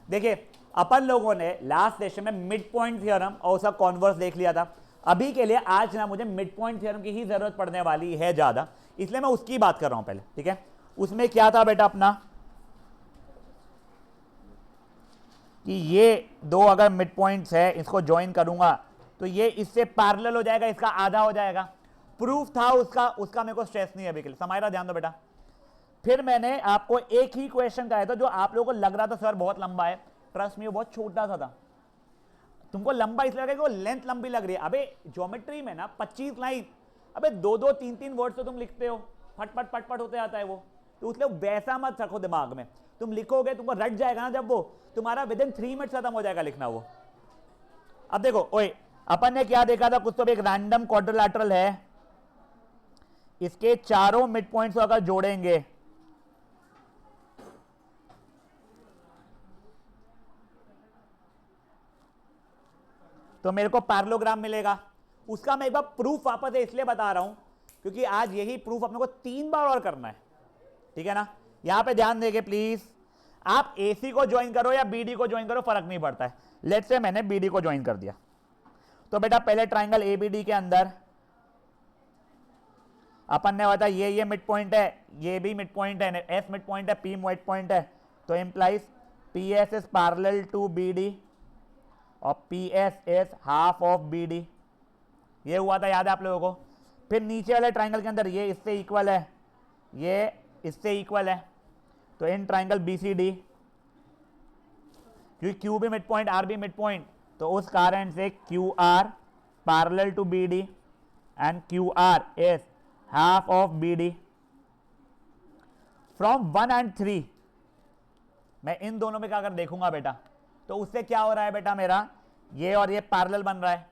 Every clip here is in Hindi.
देखिए अपन लोगों ने लास्ट सेशन में मिड पॉइंट थ्योरम और उसका कॉन्वर्स देख लिया था। अभी के लिए आज ना मुझे मिड पॉइंट थ्योरम की ही जरूरत पड़ने वाली है ज्यादा, इसलिए मैं उसकी बात कर रहा हूं पहले। ठीक है, उसमें क्या था बेटा अपना कि ये दो अगर मिड पॉइंट्स है, इसको ज्वाइन करूंगा तो ये इससे पैरेलल हो जाएगा, इसका आधा हो जाएगा। प्रूफ था उसका, उसका मेरे को स्ट्रेस नहीं है अभी के लिए। समायरा ध्यान दो बेटा। फिर मैंने आपको एक ही क्वेश्चन कहा था जो आप लोगों को लग रहा था सर बहुत लंबा है, ट्रस्ट में वो बहुत छोटा सा था। तुमको लंबा इसलिए लगा कि वो लेंथ लंबी लग रही है। अबे ज्योमेट्री में ना 25 लाइन, अबे दो दो तीन तीन वर्ड तो तुम लिखते हो, फट फट फट फट होते आता है वो, तो उसलिए वैसा मत रखो दिमाग में। तुम लिखोगे तुमको रट जाएगा ना, जब वो तुम्हारा विद इन 3 मिनट खत्म हो जाएगा लिखना वो। अब देखो ओए, अपन ने क्या देखा था, कुछ तो एक रैंडम क्वाड्रिलैटरल है, इसके चारों मिड पॉइंट्स अगर जोड़ेंगे तो मेरे को पैरेललोग्राम मिलेगा। उसका मैं एक बार प्रूफ वापस है इसलिए बता रहा हूं क्योंकि आज यही प्रूफ अपने को 3 बार और करना है। ठीक है ना, यहां पे ध्यान देंगे प्लीज। आप एसी को ज्वाइन करो या बीडी को ज्वाइन करो, फर्क नहीं पड़ता है। लेट्स से मैंने बीडी को ज्वाइन कर दिया, तो बेटा पहले ट्राइंगल एबीडी के अंदर अपन ने बताया ये मिड पॉइंट है, ये भी मिड पॉइंट है, एस मिड पॉइंट है, पी मिड पॉइंट है, तो implies P S is parallel to B D और P S is half of B D. ये हुआ था, याद है आप लोगों को। फिर नीचे वाले ट्राइंगल के अंदर ये इससे इक्वल है, ये इससे इक्वल है, तो in triangle B C D, क्योंकि क्यू भी मिड पॉइंट, आर भी मिड पॉइंट, तो उस कारण से Q R parallel to B D and Q R is half of B D. From 1 and 3 मैं इन दोनों में क्या अगर देखूंगा बेटा, तो उससे क्या हो रहा है बेटा, मेरा ये और ये पैरेलल बन रहा है।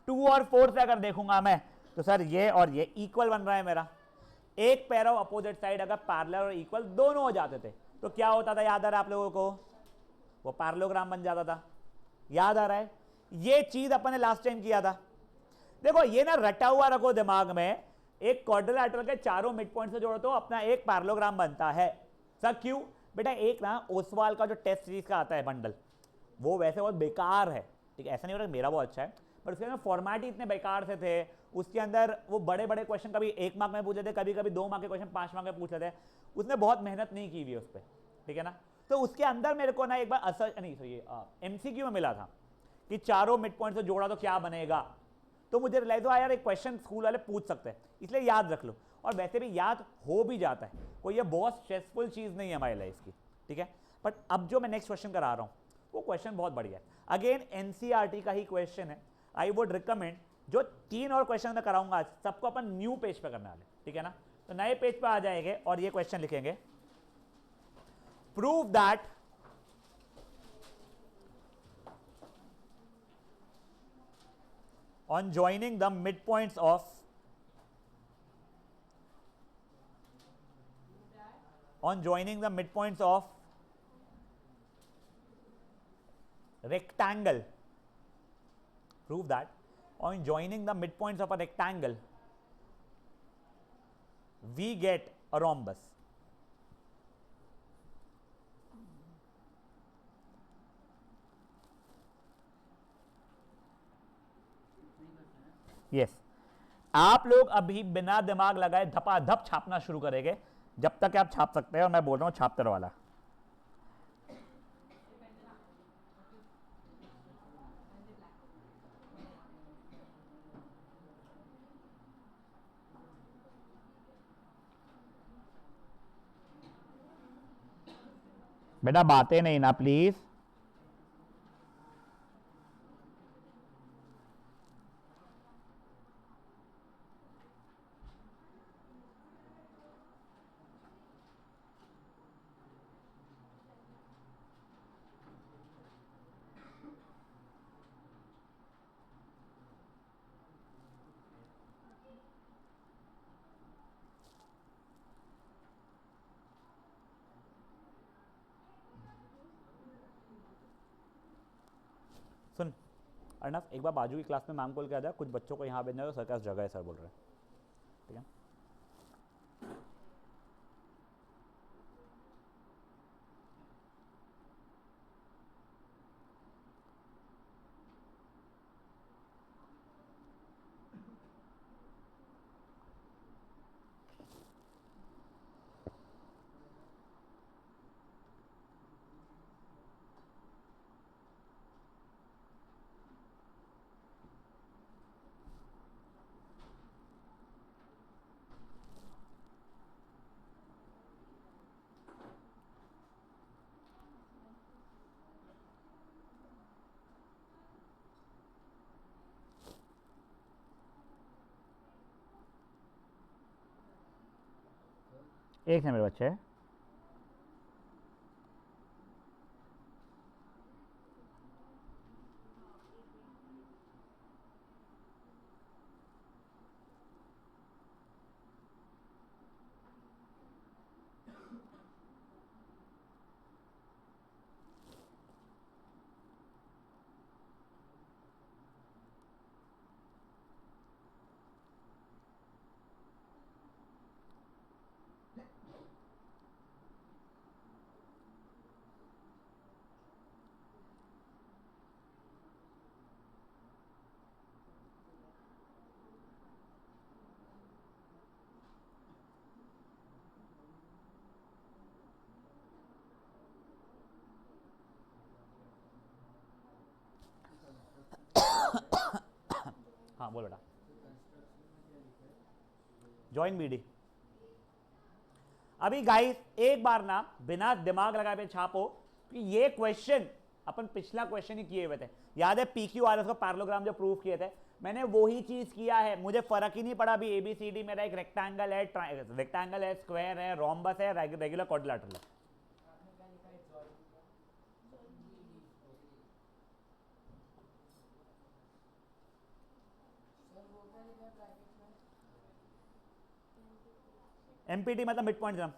2 और 4 से अगर देखूंगा मैं, तो सर ये और ये इक्वल बन रहा है मेरा। एक पेयर ऑफ अपोजिट साइड अगर पैरेलल और इक्वल दोनों हो जाते थे तो क्या होता था, याद आ रहा है आप लोगों को, वो पैरेललोग्राम बन जाता था। याद आ रहा है, ये चीज अपन ने लास्ट टाइम किया था। देखो ये ना रटा हुआ रखो दिमाग में, एक क्वाड्रिलैटरल के चारों मिड पॉइंट से जोड़ो तो अपना एक पैरेललोग्राम बनता है। सर क्यों बेटा, एक ना ओसवाल का जो टेस्ट सीरीज का आता है बंडल, वो वैसे बहुत बेकार है। ठीक है, ऐसा नहीं हो रहा मेरा बहुत अच्छा है, पर उसके अंदर फॉर्मेट ही इतने बेकार से थे। उसके अंदर वो बड़े बड़े क्वेश्चन कभी 1 मार्क में पूछे थे, कभी कभी 2 मार्क के क्वेश्चन 5 मार्क में पूछ लेते। उसने बहुत मेहनत नहीं की हुई उस पर। ठीक है ना, तो उसके अंदर मेरे को ना एक बार असर नहीं सही एमसीक्यू में मिला था कि चारों मिड पॉइंट से जोड़ा तो क्या बनेगा। तो मुझे रियलाइज हुआ यार एक क्वेश्चन स्कूल वाले पूछ सकते हैं, इसलिए याद रख लो। और वैसे भी याद हो भी जाता है, कोई ये बहुत स्ट्रेसफुल चीज़ नहीं है हमारी लाइफ की। ठीक है, बट अब जो मैं नेक्स्ट क्वेश्चन करा रहा हूँ वो क्वेश्चन बहुत बढ़िया है। अगेन एनसीईआरटी का ही क्वेश्चन है। आई वुड रिकमेंड जो 3 और क्वेश्चन मैं कराऊंगा आज, सबको अपन न्यू पेज पे करने वाले। ठीक है ना, तो नए पेज पे आ जाएंगे और ये क्वेश्चन लिखेंगे, prove that on joining the midpoints of rectangle, prove that on joining the midpoints of a rectangle we get a rhombus. Yes, आप लोग अभी बिना दिमाग लगाए धपाधप छापना शुरू करेंगे जब तक आप छाप सकते हैं, और मैं बोल रहा हूं छापते रहो वाला। बेटा बातें नहीं ना प्लीज। सुन अर्नव, एक बार बाजू की क्लास में मैम कॉल किया था, कुछ बच्चों को यहाँ भेजना है, सर्कस जगह है सर बोल रहे हैं। ठीक है, एक से मेरे बच्चे। हाँ बोल बेटा। Join BD. अभी गाइस एक बार ना बिना दिमाग लगाए पे छापो कि ये क्वेश्चन अपन पिछला क्वेश्चन ही किए हुए थे। याद है पीक्यू आर एस को पैरेललोग्राम जो प्रूव किए थे, मैंने वही चीज किया है। मुझे फर्क ही नहीं पड़ा अभी एबीसीडी मेरा एक रेक्टेंगल है, स्क्वायर है, रोम्बस है, रेगुलर क्वाड्रिलेटरल है। एमपीटी मतलब मिड पॉइंट थ्योरम।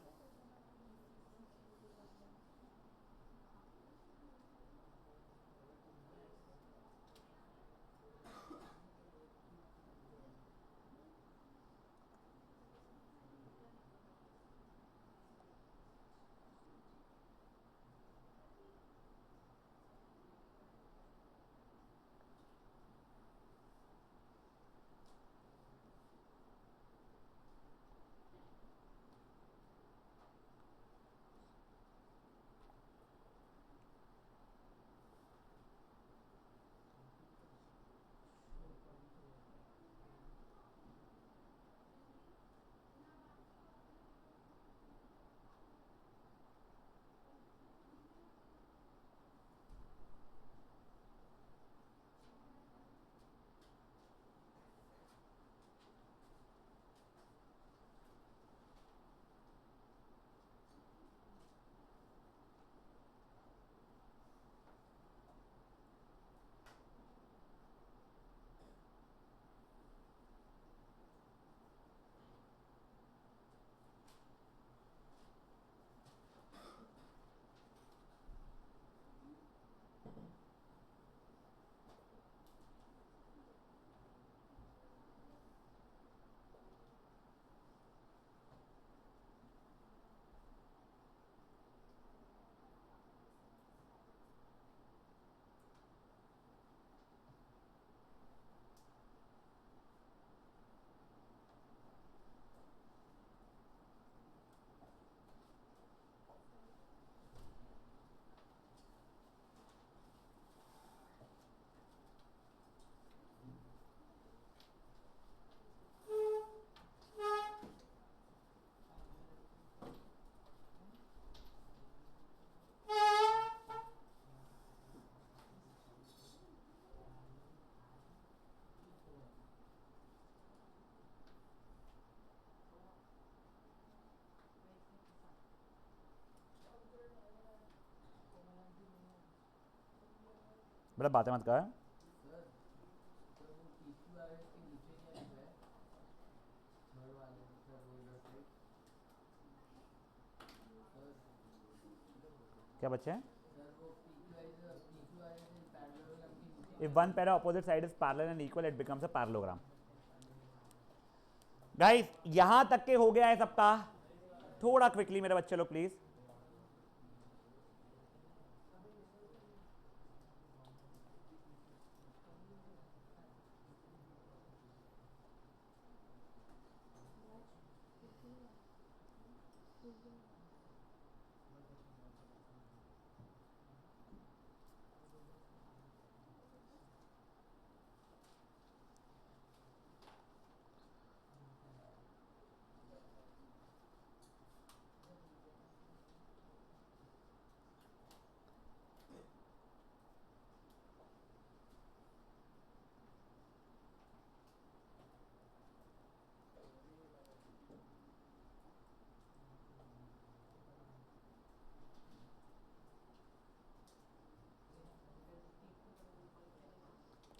बड़ा बातें मत कर। क्या बच्चे हैं? If one pair of opposite side is parallel and equal, it becomes a parallelogram. Guys यहां तक के हो गया है सबका। थोड़ा क्विकली मेरे बच्चे लोग प्लीज।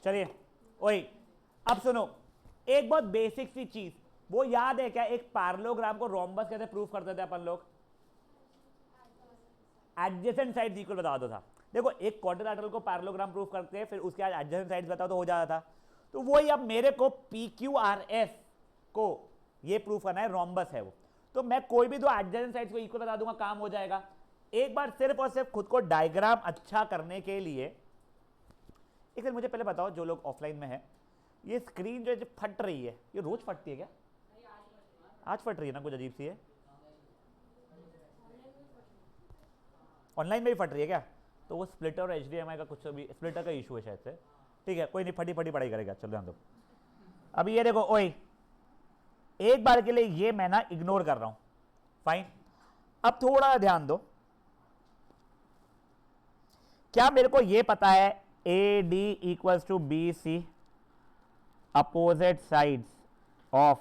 चलिए ओए, अब सुनो एक बहुत बेसिक सी चीज, वो याद है क्या? एक पैरेललोग्राम को रोम्बस कैसे प्रूफ करते थे अपन लोग? एडजेसेंट साइड्स इक्वल बता दो था। देखो एक क्वाड्रिलैटरल को पैरेललोग्राम प्रूफ करते हैं, फिर उसके बाद एडजेसेंट साइड्स बताओ तो हो जाता था। तो वही अब मेरे को पी क्यू आर एस को ये प्रूफ करना है, रोम्बस है वो, तो मैं कोई भी दो एडजेसेंट साइड्स को इक्वल बता दूंगा, काम हो जाएगा। एक बार सिर्फ और सिर्फ खुद को डायग्राम अच्छा करने के लिए एक बार मुझे पहले बताओ, जो लोग ऑफलाइन में है, ये स्क्रीन जो फट रही है, ये रोज फटती है क्या? आज फट रही है ना, कुछ अजीब सी है। ऑनलाइन में भी फट रही है क्या? तो वो स्प्लिटर और HDMI का कुछ भी स्प्लिटर का इशू है शायद से। ठीक है, कोई नहीं, फटी फटी पढ़ाई करेगा, चलो ध्यान दो। अभी ये देखो ओए, एक बार के लिए ये मैं ना इग्नोर कर रहा हूं, फाइन। अब थोड़ा ध्यान दो, क्या मेरे को ये पता है AD equals to BC opposite sides of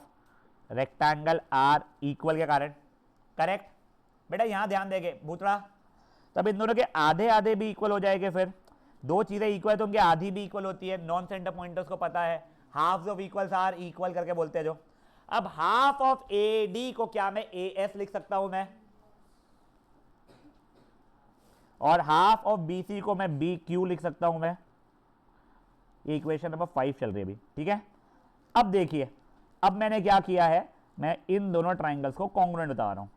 rectangle R equal के कारण? करेक्ट बेटा, यहां ध्यान देंगे भूतड़ा, तब इन दोनों के आधे आधे भी इक्वल हो जाएंगे। फिर दो चीजें इक्वल है तो उनकी आधी भी इक्वल होती है, नॉन सेंटर पॉइंटर्स को पता है, half of equals are equal करके बोलते हैं जो। अब हाफ ऑफ AD को क्या मैं AS लिख सकता हूं मैं, और हाफ ऑफ BC को मैं BQ लिख सकता हूं मैं। ये इक्वेशन नंबर 5 चल रही है अभी, ठीक है। अब देखिए, अब मैंने क्या किया है, मैं इन दोनों ट्राइंगल्स को कॉन्ग्रुएंट बता रहा हूं।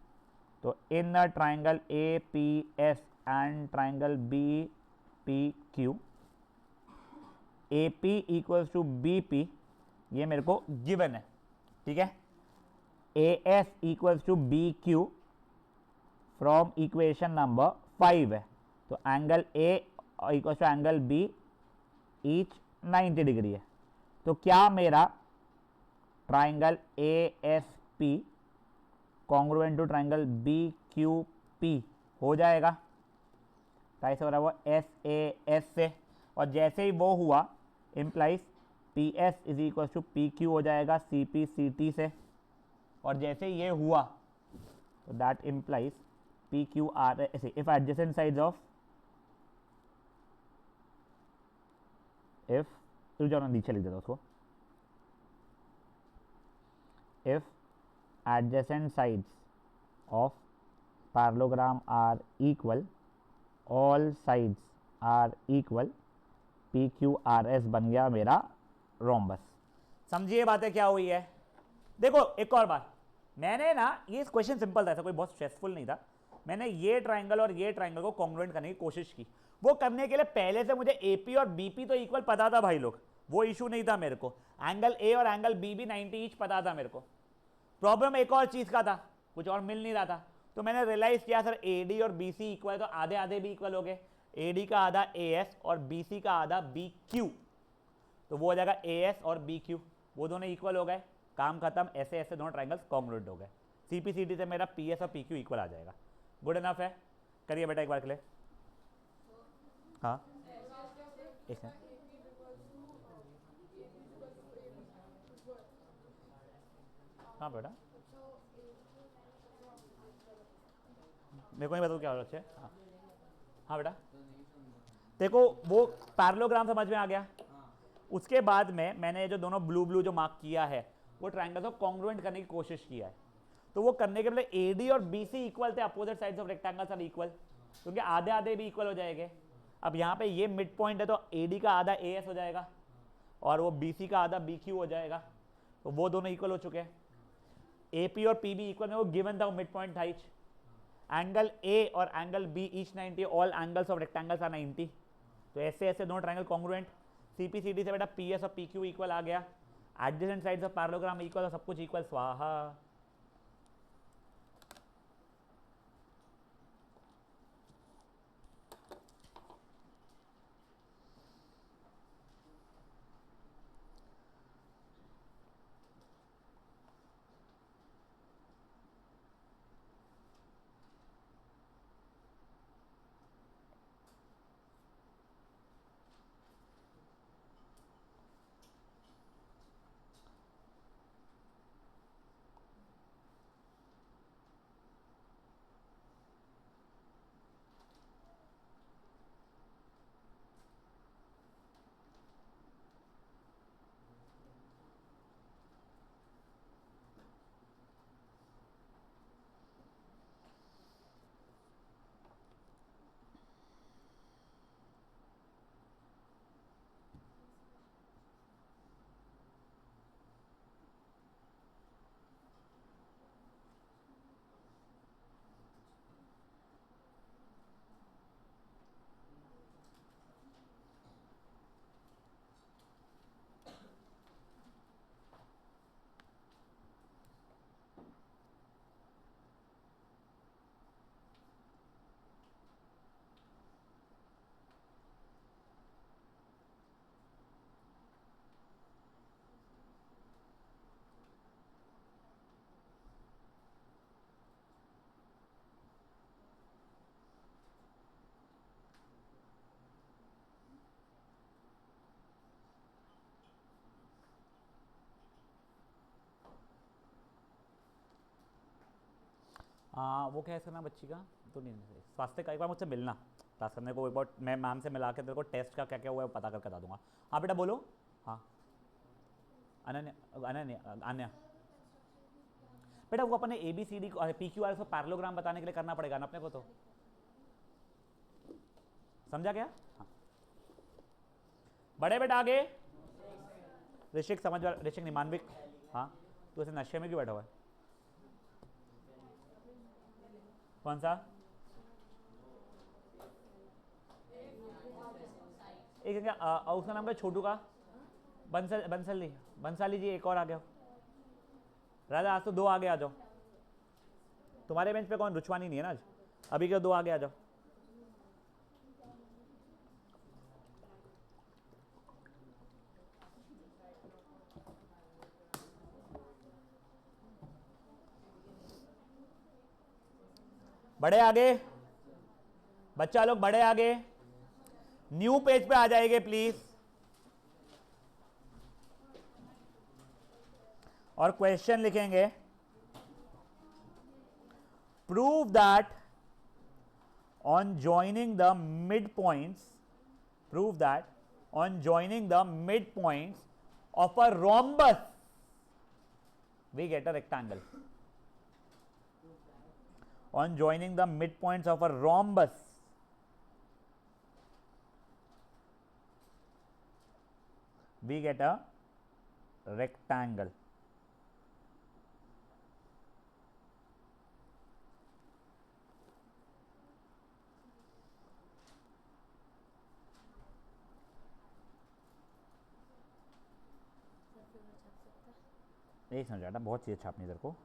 तो in triangle APS and triangle BPQ, AP equals to BP, ये मेरे को गिवन है, ठीक है। AS equals to BQ from equation number 5 है। तो angle A equals to angle B each 90 degree है। तो क्या मेरा triangle ASP congruent to triangle BQP हो जाएगा? कैसे हो रहा है वो? SAS से, और जैसे ही वो हुआ implies PS is equal to PQ हो जाएगा CPCT से, और जैसे ही ये हुआ तो that implies PQRS if adjacent sides of, if, रुक जाओ ना नीचे लिख देता उसको, if adjacent sides of parallelogram are equal, all sides are equal, PQRS बन गया मेरा रोम्बस। समझिए बातें क्या हुई है? देखो एक और बात, मैंने ना, ये क्वेश्चन सिंपल था, ऐसा कोई बहुत स्ट्रेसफुल नहीं था। मैंने ये ट्राइंगल और ये ट्राइंगल को कॉन्ग्रुएंट करने की कोशिश की। वो करने के लिए पहले से मुझे AP और BP तो इक्वल पता था भाई लोग, वो इशू नहीं था मेरे को। एंगल A और एंगल B भी 90 ईच पता था मेरे को। प्रॉब्लम एक और चीज का था, कुछ और मिल नहीं रहा था। तो मैंने रियलाइज किया सर AD और BC इक्वल है, तो आधे आधे भी इक्वल हो गए। AD का आधा AS और BC का आधा BQ, तो वो हो जाएगा AS और BQ, वो दोनों इक्वल हो गए, काम खत्म। ऐसे ऐसे दोनों ट्राइंगल्स कॉन्ग्रुएंट हो गए। CPCT से मेरा PS और PQ इक्वल आ जाएगा। गुड इनफ है? करिए बेटा एक बार के लिए। हाँ एक है। हाँ बेटा, मेरे को नहीं बता क्या हो रहा है। हाँ हाँ बेटा, देखो वो पैरेललोग्राम समझ में आ गया। उसके बाद में मैंने जो दोनों ब्लू ब्लू जो मार्क किया है, वो ट्राइंगल को कॉन्ग्रुएंट करने की कोशिश किया है। तो वो करने के लिए AD और BC इक्वल थे, opposite sides of rectangles are equal, क्योंकि आधे आधे भी इक्वल हो जाएंगे। अब यहाँ पे ये मिड पॉइंट है, तो AD का आधा AS हो जाएगा और वो BC का आधा BQ हो जाएगा, तो वो दोनों इक्वल हो चुके हैं। AP और PB इक्वल में वो गिवन था, वो मिड पॉइंट था ईच। एंगल A और angle B each 90, all angles of rectangles are 90। तो ऐसे ऐसे दोनों ट्राइंगल कॉन्ग्रुएंट। CPCT से बेटा PS और PQ इक्वल आ गया, adjacent sides of parallelogram equal, और सब कुछ इक्वल, स्वाहा। हाँ वो क्या है इसका नाम बच्ची का, तो नहीं स्वास्थ्य का, एक बार मुझसे मिलना क्लास करने को, एक बार मैं मैम से मिला के तेरे को टेस्ट का क्या क्या हुआ है पता करके बता दूंगा। हाँ बेटा बोलो। हाँ अनन्या, अनन्या, अन्या बेटा वो अपने A B C D P Q R को पैरेललोग्राम बताने के लिए करना पड़ेगा ना अपने को, तो समझा क्या? हाँ। बड़े बेटा आगे। ऋषिक समझ, ऋषिक नहीं मानविक। हाँ तू ऐसे नशे में क्यों बैठा हुआ है? कौन सा? एक क्या उसका नाम क्या छोटू का? बंसाली जी, एक और आ गया। राजा आज तो 2 आगे आ जाओ। तुम्हारे बेंच पे कौन, रुचवानी नहीं है ना आज? अभी के 2 आगे आ जाओ। बड़े आगे, बच्चा लोग बड़े आगे, न्यू पेज पे आ जाएंगे प्लीज। और क्वेश्चन लिखेंगे, prove that on joining the mid points, prove that on joining the mid points of a rhombus we get a rectangle. On joining the midpoints of a rhombus we get a rectangle. नहीं समझ बेटा, बहुत चीज़ छापनी तेरे को।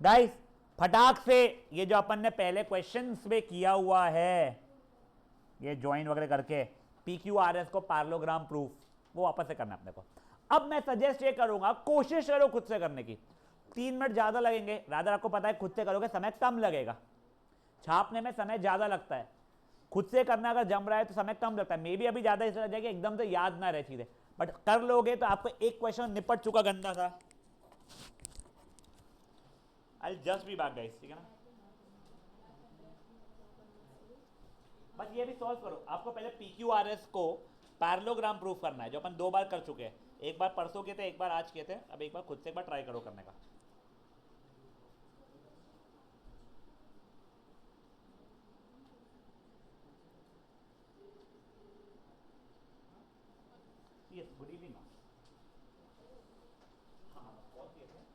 गाइस फटाक से ये जो अपन ने पहले क्वेश्चंस में किया हुआ है, ये ज्वाइन वगैरह करके पी क्यू आर एस को पैरेललोग्राम प्रूफ, वो वापस से करना है अपने को। अब मैं सजेस्ट ये करूंगा, कोशिश करो खुद से करने की। 3 मिनट ज्यादा लगेंगे, रादर आपको पता है खुद से करोगे समय कम लगेगा, छापने में समय ज्यादा लगता है। खुद से करना अगर जम रहा है तो समय कम लगता है, मे बी अभी ज्यादा इसलिए लग जाएगा एकदम से याद ना रहे चीजें, बट कर लोगे तो आपको एक क्वेश्चन निपट चुका गंदा था। I just be back guys, ठीक है ना? बस ये भी सॉल्व करो। आपको पहले पी क्यू आर एस को पैरेललोग्राम प्रूफ करना है, जो अपन 2 बार कर चुके हैं। एक बार परसों किए थे, एक बार आज किए थे, अब एक बार खुद से एक बार ट्राई करो करने का। Yes, good evening. हाँ बहुत किए थे।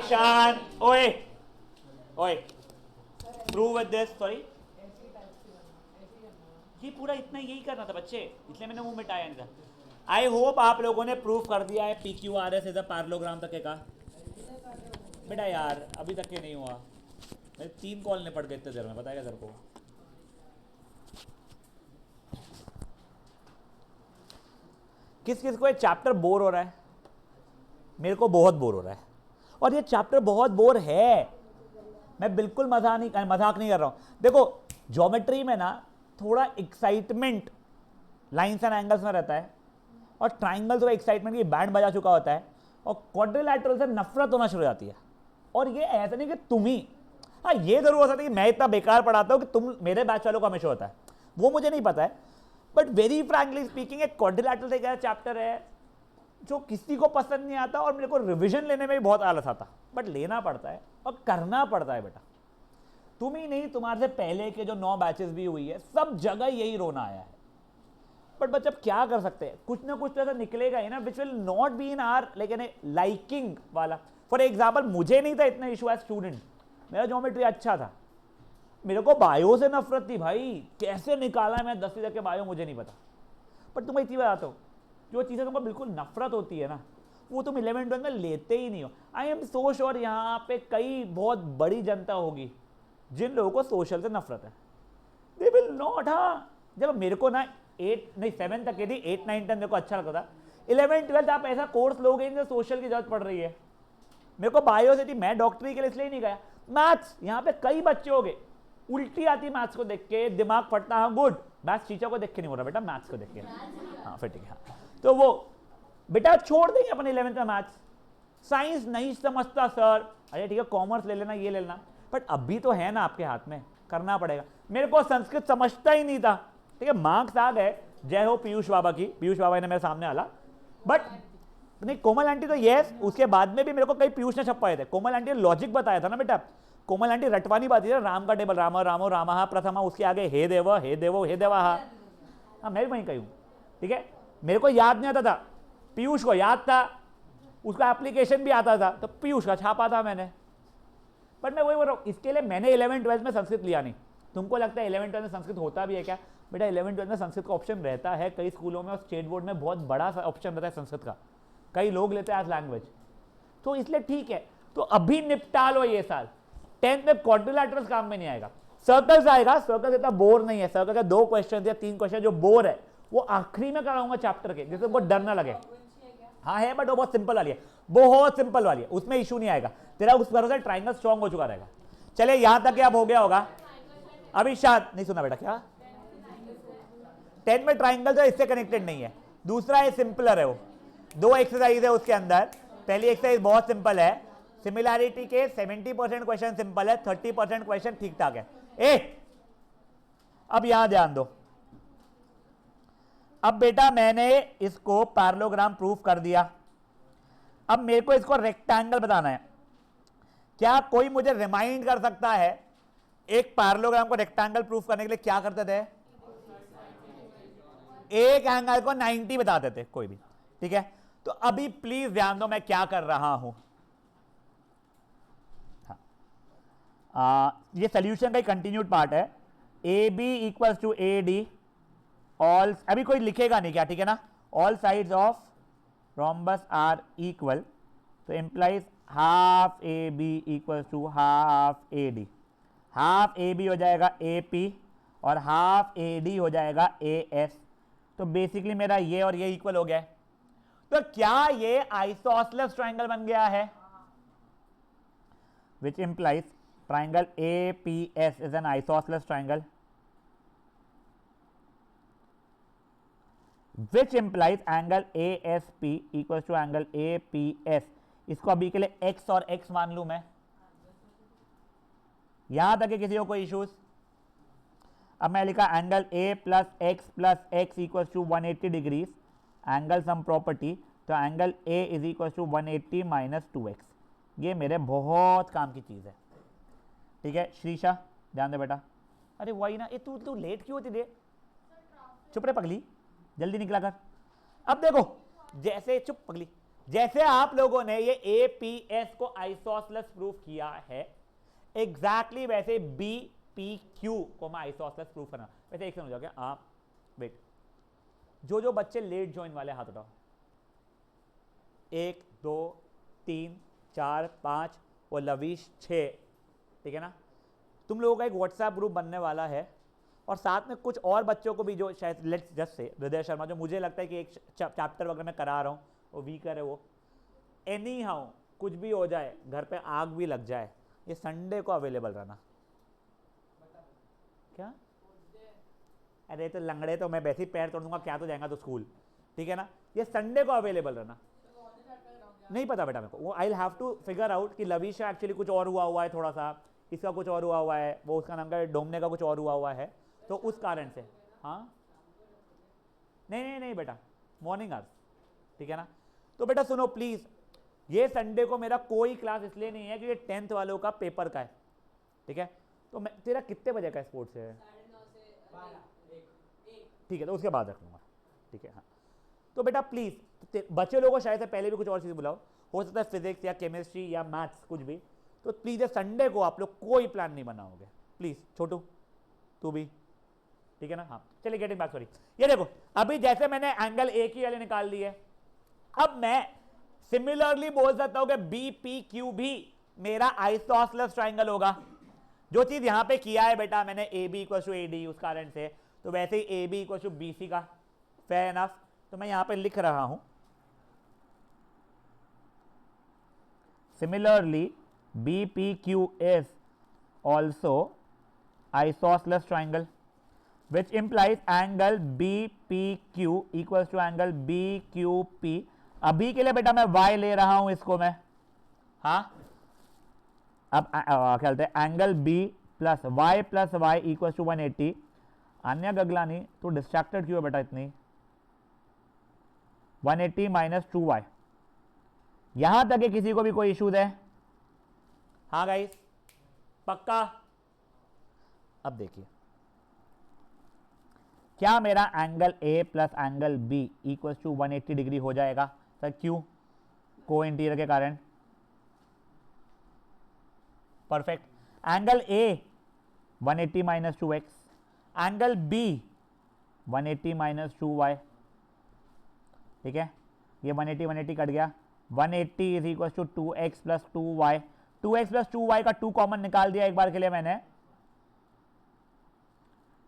ईशान ओए ओए प्रूव विद दिस सॉरी ये पूरा इतना यही करना था बच्चे इसलिए मैंने मुंह मिटाया नहीं था आई होप आप लोगों ने प्रूफ कर दिया है PQRS इज अ पैरेललोग्राम तक का बेटा यार अभी तक के नहीं हुआ मेरे 3 कॉल ने पड़ गए इतने देर में बताएगा तेरे को किस किस को ये चैप्टर बोर हो रहा है मेरे को बहुत बोर हो रहा है और ये चैप्टर बहुत बोर है मैं बिल्कुल मजाक नहीं कर रहा हूं देखो ज्योमेट्री में ना थोड़ा एक्साइटमेंट लाइंस एंड एंगल्स में रहता है और ट्राइंगल्स का एक्साइटमेंट की बैंड बजा चुका होता है और क्वाड्रिलैटरल से नफरत होना शुरू हो जाती है और ये ऐसा नहीं कि तुम ही हाँ ये जरूर हो सकता है कि मैं इतना बेकार पढ़ाता हूं कि तुम मेरे बैच वालों को हमेशा होता है वो मुझे नहीं पता है बट वेरी फ्रैंकली स्पीकिंग एक क्वाड्रिलैटरल एक ऐसा चैप्टर है जो किसी को पसंद नहीं आता और मेरे को रिविजन लेने में भी बहुत आलस आता बट लेना पड़ता है और करना पड़ता है बेटा तुम ही नहीं तुम्हारे से पहले के जो 9 बैचेस भी हुई है सब जगह यही रोना आया है बट बच्चे अब क्या कर सकते हैं कुछ ना कुछ तो ऐसा निकलेगा ही ना which will not be in are लेकिन लाइकिंग वाला फॉर एग्जाम्पल मुझे नहीं था इतना इशू एज स्टूडेंट मेरा ज्योमेट्री अच्छा था मेरे को बायो से नफरत थी भाई कैसे निकाला है मैं 10वीं तक के बायो मुझे नहीं पता बट तुम्हें इतनी बताता हूँ जो चीज़ें तुमको बिल्कुल नफरत होती है ना वो तुम 11-12 में लेते ही नहीं हो आई एम सो श्योर यहाँ पे कई बहुत बड़ी जनता होगी जिन लोगों को सोशल से नफरत है दे विल नॉट हाँ जब मेरे को ना 7 तक के थी 8, 9, 10 मेरे को अच्छा लगता था 11, 12 आप ऐसा कोर्स लोगे जिसमें सोशल की जरूरत पड़ रही है मेरे को बायो से थी मैं डॉक्टरी के लिए इसलिए नहीं गया मैथ्स यहाँ पे कई बच्चे हो गए उल्टी आती मैथ्स को देख के दिमाग फटता हाँ गुड मैथ्स टीचर को देख के नहीं हो रहा बेटा मैथ्स को देख के हाँ फिर ठीक है तो वो बेटा छोड़ देंगे अपने 11th में मैथ्स साइंस नहीं समझता सर अरे ठीक है कॉमर्स ले लेना ये ले लेना बट अभी तो है ना आपके हाथ में करना पड़ेगा मेरे को संस्कृत समझता ही नहीं था ठीक है मार्क्स आ गए जय हो पीयूष बाबा की पीयूष बाबा ने मेरे सामने आला बट नहीं कोमल आंटी तो यस उसके बाद में भी मेरे को कई पीयूष ने छपाए थे कोमल आंटी ने लॉजिक बताया था ना बेटा कोमल आंटी रटवानी बात है राम का टेबल राम रामो रामा प्रथमा उसके आगे हे देवा हाँ मैं भी वहीं कही हूँ ठीक है मेरे को याद नहीं आता था पीयूष को याद था उसका एप्लीकेशन भी आता था तो पीयूष का छापा था मैंने बट मैं वही बोल रहा हूँ इसके लिए मैंने 11-12 में संस्कृत लिया नहीं तुमको लगता है 11-12 में संस्कृत होता भी है क्या बेटा 11-12 में संस्कृत का ऑप्शन रहता है कई स्कूलों में और स्टेट बोर्ड में बहुत बड़ा ऑप्शन रहता है संस्कृत का कई लोग लेते हैं एज लैंग्वेज तो इसलिए ठीक है तो अभी निपटा लो ये साल 10th में क्वाड्रिलैटरल्स काम में नहीं आएगा सर्कल्स आएगा सर्कल्स इतना बोर नहीं है सर्कल के 2 क्वेश्चन या 3 क्वेश्चन जो बोर है वो आखिरी में कराऊंगा चैप्टर के जिससे बहुत डर ना लगे हाँ है बट वो बहुत सिंपल वाली है बहुत सिंपल वाली है उसमें इशू नहीं आएगा तेरा उस तरह से ट्राइंगल स्ट्रॉन्ग हो चुका रहेगा चले यहां तक अब हो गया होगा अभी शायद नहीं सुना बेटा क्या 10 में ट्राइंगल जो इससे कनेक्टेड नहीं है दूसरा है सिंपलर है वो 2 एक्सरसाइज है उसके अंदर पहली एक्सरसाइज बहुत सिंपल है सिमिलैरिटी के 70% क्वेश्चन सिंपल है 30% क्वेश्चन ठीक ठाक है अब यहां ध्यान दो अब बेटा मैंने इसको पैरेललोग्राम प्रूफ कर दिया अब मेरे को इसको रेक्टेंगल बताना है क्या कोई मुझे रिमाइंड कर सकता है एक पैरेललोग्राम को रेक्टेंगल प्रूफ करने के लिए क्या करते थे एक एंगल को 90 बताते थे कोई भी ठीक है तो अभी प्लीज ध्यान दो मैं क्या कर रहा हूं ये सोल्यूशन का कंटिन्यूड पार्ट है A B equals to A D all अभी कोई लिखेगा नहीं क्या ठीक है ना all sides of rhombus are equal तो implies half A B equals to half A D half A B हो जाएगा ए पी और हाफ ए डी हो जाएगा ए एस तो बेसिकली मेरा ये और ये इक्वल हो गया है तो क्या ये आइसोसेलेस ट्राइंगल बन गया है which implies triangle APS is an isosceles triangle which implies angle ASP equals to angle APS इसको अभी के लिए x और x मान लू मैं यहां तक किसी को कोई इश्यूज अब मैं लिखा angle A plus x equals to 180 degrees angle sum property तो angle A is equals to 180 minus 2x ये मेरे बहुत काम की चीज है ठीक है श्रीशा ध्यान दे बेटा अरे वही ना ये तू लेट क्यों होती दे चुप रे पगली जल्दी निकला कर अब देखो जैसे चुप पगली जैसे आप लोगों ने ये एपीएस को आइसोसलेस प्रूफ किया है, एग्जैक्टली वैसे बी पी क्यू को मैं आइसोसलेस प्रूफ करना। वैसे एक समझो क्या आप, वेट, जो बच्चे लेट ज्वाइन वाले हाथ उठाओ, 1 2 3 4 5 और लवीश 6, ठीक है ना। तुम लोगों का एक व्हाट्सएप ग्रुप बनने वाला है और साथ में कुछ और बच्चों को भी जो शायद लेट्स जस्ट से हृदय शर्मा, जो मुझे लगता है कि एक चैप्टर वगैरह मैं करा रहा हूँ, वो वीकर है, वो एनी हाउ कुछ भी हो जाए, घर पे आग भी लग जाए, ये संडे को अवेलेबल रहना। क्या? अरे तो लंगड़े तो मैं वैसे ही पैर तोड़ दूंगा, क्या तो जाएगा तो स्कूल, ठीक है ना। ये संडे को अवेलेबल रहना। नहीं पता बेटा मेरे को, वो I have to figure out कि लवीश का एक्चुअली कुछ और हुआ है, थोड़ा सा इसका कुछ और हुआ है, वो उसका नाम का डोमने का कुछ और हुआ है, तो उस कारण से। हाँ नहीं बेटा, मॉर्निंग आवर्स, ठीक है ना। तो बेटा सुनो प्लीज, ये संडे को मेरा कोई क्लास इसलिए नहीं है क्योंकि 10th वालों का पेपर का है, ठीक है। तो मैं तेरा कितने बजे का स्पोर्ट्स है? 9:30 ठीक है, तो उसके बाद रख लूंगा, ठीक है। हाँ तो बेटा प्लीज, बच्चे लोगों को शायद से पहले भी कुछ और चीज़ बुलाओ, हो सकता है फिजिक्स या केमिस्ट्री या मैथ्स कुछ भी, तो प्लीज ये संडे को आप लोग कोई प्लान नहीं बनाओगे प्लीज। छोटू तू भी, ठीक है ना। हाँ चलिए गेटिंग बैक, सॉरी। ये देखो अभी जैसे मैंने एंगल ए की वैल्यू निकाल ली है, अब मैं सिमिलरली बोल सकता हूं कि बी पी क्यू भी मेरा आइसोसलेस ट्राइंगल होगा। जो चीज यहां पे किया है बेटा मैंने A B equal to A D उस कारण से, तो वैसे ही A B equal to B C का, फेयर एनफ। तो मैं यहां पे लिख रहा हूं similarly B P Q is also isosceles triangle which implies angle BPQ equals to angle BQP। अभी के लिए बेटा मैं y ले रहा हूं इसको मैं, हाँ अब क्या कहते हैं, angle B plus y equals to 180। Anya Gaglani तो डिस्ट्रैक्टेड क्यों है बेटा इतनी? 180 माइनस 2y, यहां तक किसी को भी कोई इश्यूज है? हाँ गाइस पक्का? अब देखिए क्या मेरा angle A plus angle B equals to 180 degree हो जाएगा सर? क्यों? को इंटीरियर के कारण। Perfect. Angle A 180 minus 2x, angle B 180 minus 2y, ठीक है। ये 180 कट गया, 180 is equal to 2x plus 2y, 2x plus 2y का 2 कॉमन निकाल दिया एक बार के लिए मैंने,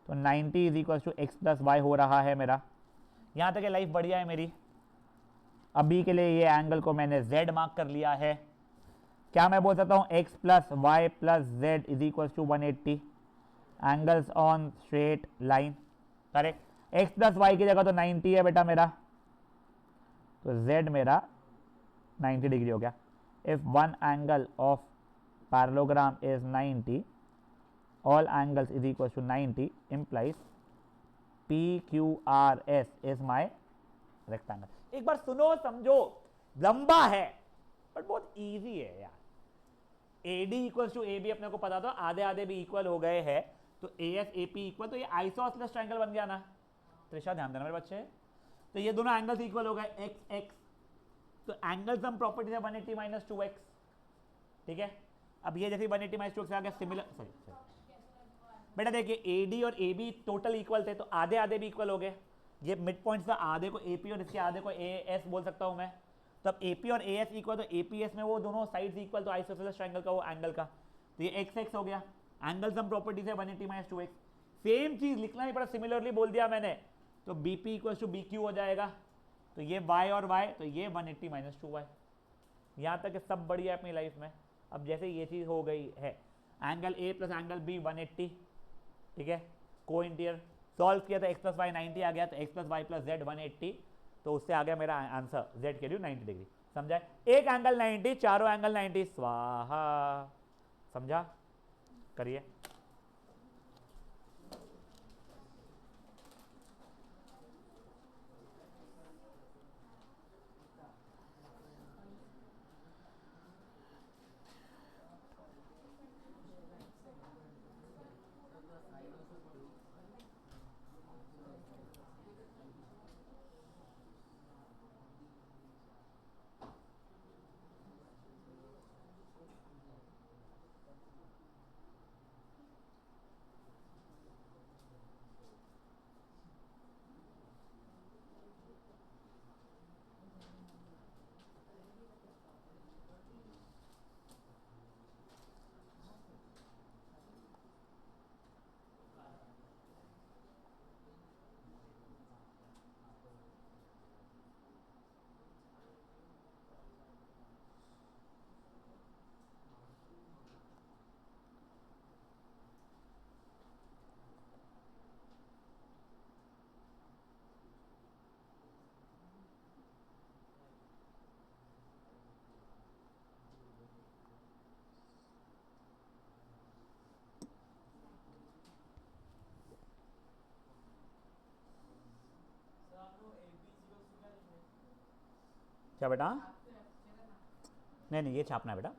तो 90 is equal to x plus y हो रहा है मेरा। यहां तक लाइफ बढ़िया है मेरी। अभी के लिए ये एंगल को मैंने z मार्क कर लिया है। क्या मैं बोल सकता हूं x plus y plus z is equal to 180, angles on straight line, correct. x plus y की जगह तो 90 है बेटा मेरा, तो z मेरा 90 डिग्री हो गया। If one angle of parallelogram is 90, all angles is equal to 90 implies PQRS is my rectangle। एक बार सुनो समझो, लंबा है बट बहुत इजी है यार। AD इक्वल टू AB अपने को पता था, आधे आधे भी इक्वल हो गए हैं, तो AS AP इक्वल, तो ये आइसोसलेस ट्रायंगल बन गया ना। त्रिशा ध्यान देना मेरे बच्चे, तो ये दोनों एंगल्स इक्वल हो गए x x, तो एंगल सम प्रॉपर्टी है 180 माइनस 2x, ठीक है। अब ये जैसे 180 माइनस 2x आ गया, सिमिलर, सॉरी बेटा देखिए AD और AB टोटल इक्वल थे, तो आधे आधे भी इक्वल हो गए। ये मिड पॉइंट था, आधे को AP और इसके आधे को AS बोल सकता हूं मैं। तो अब AP और AS इक्वल, तो APS में वो दोनों साइड्स इक्वल, तो आइसोसलेस ट्रायंगल का वो एंगल का, तो ये x x हो गया। एंगल सम प्रॉपर्टी है 180 माइनस 2x, सेम चीज लिखना ही पड़ा, सिमिलरली बोल दिया मैंने, तो BP इक्वल टू BQ हो जाएगा। तो ये y और y, तो ये 180 माइनस 2y। यहाँ तक सब बढ़िया है अपनी लाइफ में। अब जैसे ये चीज हो गई है, angle A plus angle B 180, ठीक है, को इंटीरियर सॉल्व किया तो x प्लस वाई 90 आ गया, तो x plus y plus z 180, तो उससे आ गया मेरा आंसर z के लिए 90 डिग्री। समझा? एक एंगल 90, चारों एंगल 90, स्वाहा। समझा? करिए। क्या बेटा? नहीं नहीं, ये छापना है बेटा,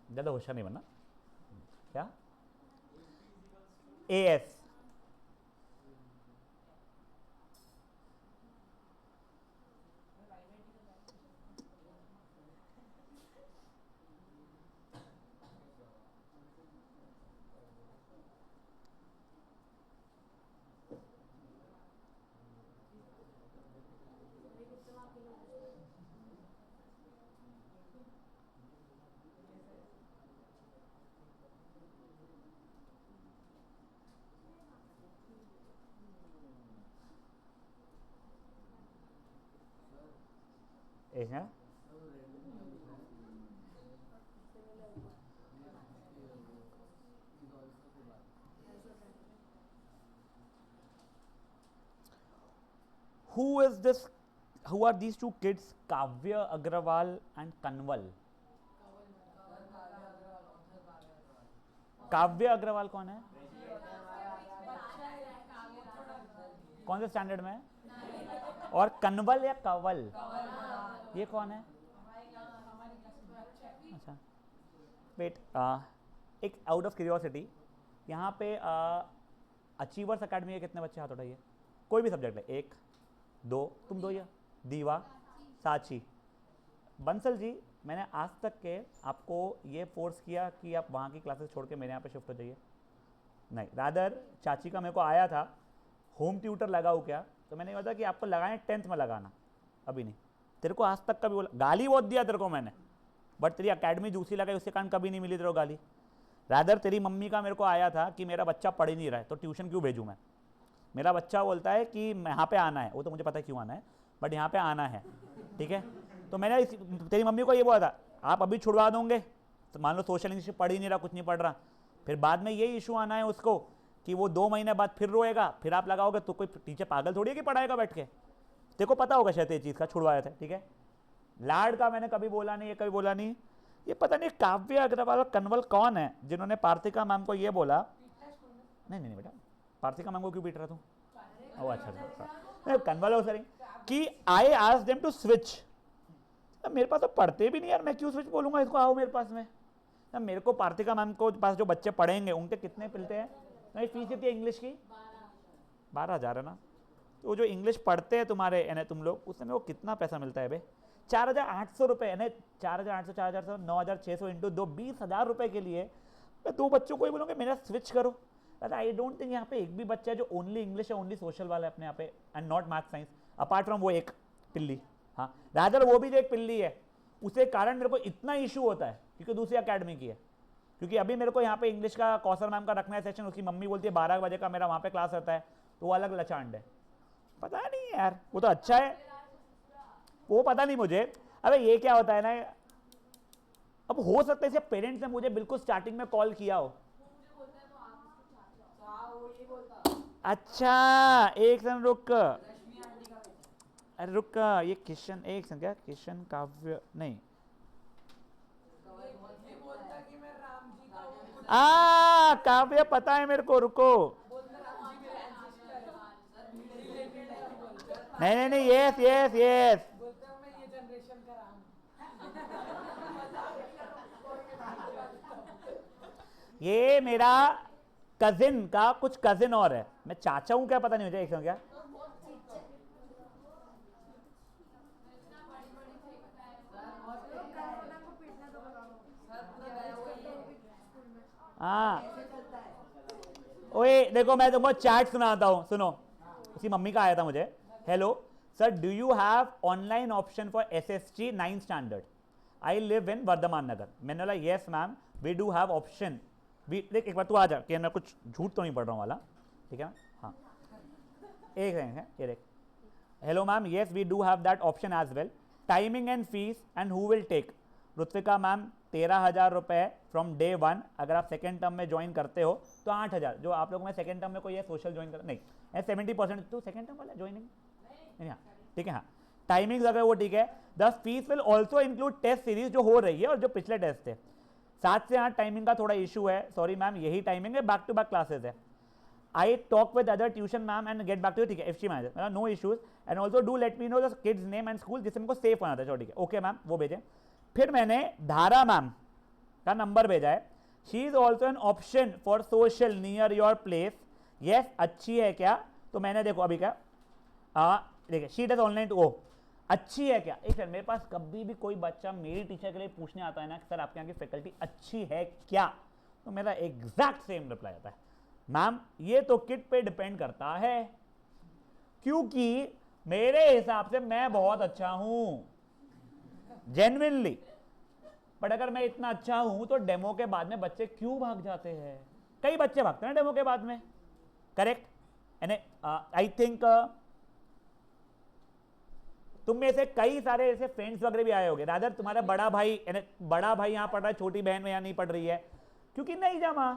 ज़्यादा होशियार नहीं बनना। क्या? AS। है who are these two kids, Kavya Agrawal and Kanwal? काव्य अग्रवाल कौन है? कौन से स्टैंडर्ड में है? और कनवल या कंवल, ये कौन है? अच्छा वेट, एक आउट ऑफ क्यूरियोसिटी, यहाँ पे अचीवर्स अकेडमी के कितने बच्चे हाथ उठाइए, कोई भी सब्जेक्ट है, 1 2, तुम 2 या दीवा साची। बंसल जी, मैंने आज तक के आपको ये फोर्स किया कि आप वहाँ की क्लासेस छोड़ के मेरे यहाँ पे शिफ्ट हो जाइए? नहीं, रादर चाची का मेरे को आया था होम ट्यूटर लगाओ क्या, तो मैंने कहा था कि आपको लगाएं 10th में लगाना, अभी नहीं। तेरे को आज तक कभी बोला, गाली बहुत दिया तेरे को मैंने, बट तेरी अकेडमी दूसरी लगाई उसके कारण कभी नहीं मिली तेरे को गाली। रादर तेरी मम्मी का मेरे को आया था कि मेरा बच्चा पढ़ ही नहीं रहा है तो ट्यूशन क्यों भेजूँ मैं, मेरा बच्चा बोलता है कि यहाँ पे आना है, वो तो मुझे पता है क्यों आना है, बट यहाँ पे आना है, ठीक है। तो मैंने तेरी मम्मी को ये बोला था आप अभी छुड़वा दोगे, तो मान लो सोशल इंग्लिश पढ़ ही नहीं रहा, कुछ नहीं पढ़ रहा, फिर बाद में ये इशू आना है उसको कि वो 2 महीने बाद फिर रोएगा, फिर आप लगाओगे, तो कोई टीचर पागल थोड़ी है कि पढ़ाएगा बैठ के, तेरे को पता होगा शायद ये चीज़ का, छुड़वाया था, ठीक है। लाड का मैंने कभी बोला नहीं, ये कभी बोला नहीं। ये पता नहीं काव्य अग्रवाल और कनवल कौन है जिन्होंने पार्थिका मैम को ये बोला, नहीं नहीं बेटा, पार्थिका मैम को क्यों पीट रहा तू? ओह अच्छा, कनवल हो सर कि I asked them to switch, मेरे पास तो पढ़ते भी नहीं यार, मैं क्यों स्विच बोलूंगा इसको, आओ मेरे पास में। मेरे को पार्थिका मैम को पास जो बच्चे पढ़ेंगे उनके कितने मिलते हैं, नहीं फीस कितनी है इंग्लिश की? 12,000 है ना, तो जो इंग्लिश पढ़ते हैं तुम्हारे यानी तुम लोग, उसमें वो कितना पैसा मिलता है बे? 4,800 रुपये, यानी 4,800 4,400 9,600 इंटू 2 20,000 रुपये के लिए मैं 2 बच्चों को ही बोलूँगा मेरा स्विच करो। आई डोंट थिंक यहाँ पे एक भी बच्चा है जो ओनली इंग्लिश है, ओनली सोशल वाला है अपने यहाँ पे, and not math science, apart from वो एक पिल्ली, हाँ रादर वो भी जो एक पिल्ली है, उसे कारण मेरे को इतना इशू होता है क्योंकि दूसरी अकेडमी की है। क्योंकि अभी मेरे को यहाँ पे इंग्लिश का कौसर मैम का रखना है सेशन, उसकी मम्मी बोलती है 12 बजे का मेरा वहाँ पे क्लास रहता है, तो वो अलग लचांड है, पता नहीं यार, वो तो अच्छा है, वो पता नहीं मुझे। अबे ये क्या होता है ना, अब हो सकता है इसे पेरेंट्स ने मुझे बिल्कुल स्टार्टिंग में कॉल किया हो, अच्छा एक सेकंड रुक, अरे रुक, ये किशन, एक सेकंड, क्या किशन काव्य नहीं, काव्य पता है मेरे को, रुको, नहीं नहीं नहीं, यस यस यस, ये मेरा कजिन का कुछ कजिन और है, मैं चाचा हूं क्या पता नहीं मुझे, एक सेकंड, क्या हाँ, ओए देखो मैं तुमको चैट सुनाता हूँ, सुनो, उसी मम्मी का आया था मुझे, hello sir do you have online option for SST 9th standard, I live in Vardhaman Nagar, मैंने बोला yes ma'am we do have option, देख एक बार तू आ जा कि मैं कुछ झूठ तो नहीं पढ़ रहा हूँ वाला, ठीक है, हाँ एक सेकंड है, ये देख, hello ma'am yes we do have that option as well, timing and fees and who will take, Ritvika ma'am 13,000 रुपये फ्रॉम डे 1, अगर आप सेकेंड टर्म में ज्वाइन करते हो तो 8,000, जो आप लोगों में सेकेंड टर्म में कोई है सोशल ज्वाइन कर, नहीं 70%, तो सेकेंड टर्म वाला ज्वाइनिंग नहीं, हाँ ठीक है, हाँ टाइमिंग्स अगर वो ठीक है, the fees will also include test series जो हो रही है और जो पिछले टेस्ट थे, 7 से 8 टाइमिंग का थोड़ा इशू है, सॉरी मैम यही टाइमिंग है, बैक टू बैक क्लासेस है, I talk with other tuition ma'am and get back to, ठीक है, if she manage, no issues, and also do let me know the kids name and school, जिससे हमको सेफ होना था। चलो ठीक है, ओके मैम, वो भेजे। फिर मैंने धारा मैम का नंबर भेजा है, she is also an option for social near your place, yes, अच्छी है क्या? तो मैंने देखो अभी क्या, देखिए शी डज ऑनलाइन टू, ओ अच्छी है क्या? एक सर, मेरे पास कभी भी कोई बच्चा मेरी टीचर के लिए पूछने आता है ना, सर आपके यहाँ की फैकल्टी अच्छी है क्या, तो मेरा एग्जैक्ट सेम रिप्लाई आता है, मैम ये तो किट पे डिपेंड करता है, क्योंकि मेरे हिसाब से मैं बहुत अच्छा हूं जेन्युइनली, बट अगर मैं इतना अच्छा हूं तो डेमो के बाद में बच्चे क्यों भाग जाते हैं? कई बच्चे भागते हैं डेमो के बाद में, करेक्ट? एंड आई थिंक तुम में से कई सारे ऐसे फ्रेंड्स वगैरह भी आए होंगे, रादर तुम्हारा बड़ा भाई यहां पढ़ रहा है, छोटी बहन में यहां नहीं पढ़ रही है, क्योंकि नहीं जमा,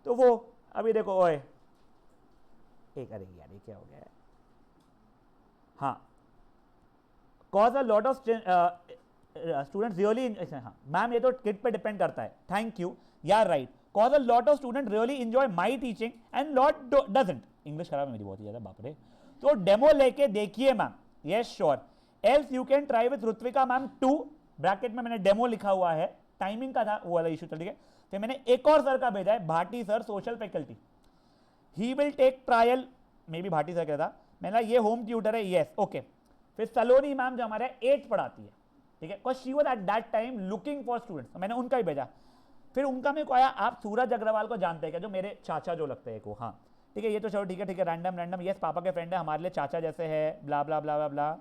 तो वो अभी देखो, ओए एक, अरे यार ये क्या हो गया है, हाँ, cause a lot of students really, हाँ मैम ये तो किट पे डिपेंड करता है, थैंक यू यार, right, cause a lot of student really enjoy my teaching and lot doesn't, English खराब है मेरी बहुत ही ज्यादा, बाप रे, तो डेमो लेके देखिए ma'am, yes sure, else you can try with Ritvika ma'am too, bracket में मैंने डेमो लिखा हुआ है, टाइमिंग का था वो वाला इशू, ठीक है। फिर मैंने एक और सर का भेजा है, Bhati sir, social faculty, he will take trial, maybe Bhati sir क्या था, मैंने ये होम ट्यूटर है, यस, ओके। फिर सलोनी मैम जो हमारे 8th पढ़ाती है, ठीक है, because she was at that time looking for students, मैंने उनका ही भेजा। फिर उनका मेरे को आया, आप सूरज अग्रवाल को जानते हैं क्या, जो मेरे चाचा जो लगते हैं को, हाँ ठीक है, ये तो चलो ठीक है, रैंडम, यस पापा के फ्रेंड है, हमारे लिए चाचा जैसे है, ब्ला ब्ला ब्ला ब्ला ब्ला,